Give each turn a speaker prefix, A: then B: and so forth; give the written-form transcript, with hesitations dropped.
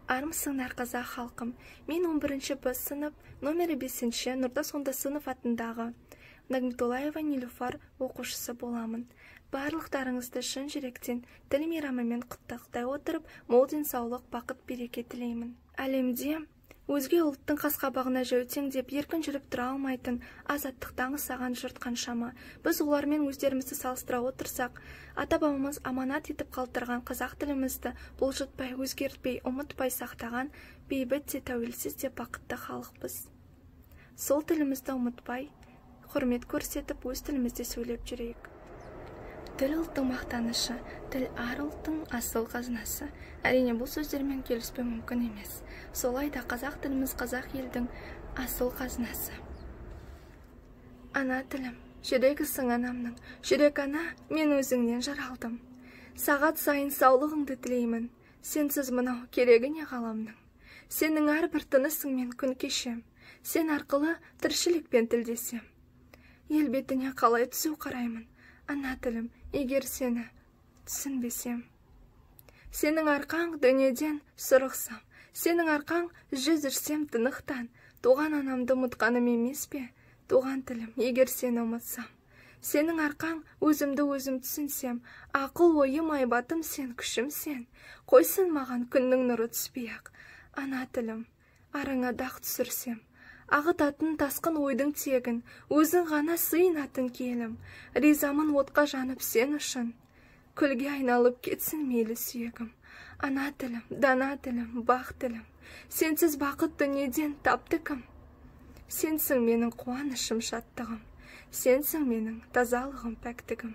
A: Армысыңдар қазақ халқым. Мен 11-ші Б сынып, номері 5-ші Нұртас Ондасынов атындағы Нагметоллаева Нилуфар оқушысы боламын. Барлықтарыңызды шын жүректен тіл мейрамымен құттықтай отырып, мол денсаулық, бақыт, береке тілеймін. Әлемде өзге ұлттың қас-қабағына жәутең деп еркін жүріп тұра алмайтын, азаттықты аңсаған жұрт қаншама. Біз олармен өздерімізді салыстыра отырсақ, ата-бабамыз аманат етіп қалдырған қазақ тілімізді бұлжытпай, өзгертпей, ұмытпай сақтаған бейбіт те тәуелсіз де бақытты халықпыз. Сол тілімізді ұмытпай, құрмет көрсетіп, өз тілімізде сөйлеп жүрейік. Тіл ұлттың мақтанышы, тіл ар ұлттың асыл қазынасы. Әрине бұл сөздермен келіспеу мүмкін емес. Солай да қазақ тіліміз қазақ елдің асыл қазынасы. Ана тілім, жүрегісің анамның, жүрек ана, мен өзіңнен жаралдым. Сағат сайын саулығыңды тілеймін, сенсіз мынау керегі не ғаламның. Сенің әрбір тынысың мен күн кешем, сен арқылы тіршілікпен тілдесем. Ел бетіне қалай түзу қараймын, ана тілім, егер сені түсінбесем. Сенің арқаң дүниеден сұрықсам, сенің арқаң жүзірсем тынықтан, туған анамды ұмытқаным емес пе, туған тілім, егер сені ұмытсам. Сенің арқаң өзімді өзім түсінсем, ақыл ойым айбатым сен, күшім сен, қойсын маған күннің нұры түспей-ақ. Ана тілім, арыңа дақ түсірсем, ағытатын тасқын ойдың тегін, өзің ғана сыйынатын келім, ризамын отқа жанып сен үшін, күлге айналып кетсін мейлі сүйегім. Ана тілім, дана тілім, бақ тілім, сенсіз бақыт дүниеден тапты кім? Сенсің менің қуанышым, шаттығым, сенсің менің тазалығым, пәктігім.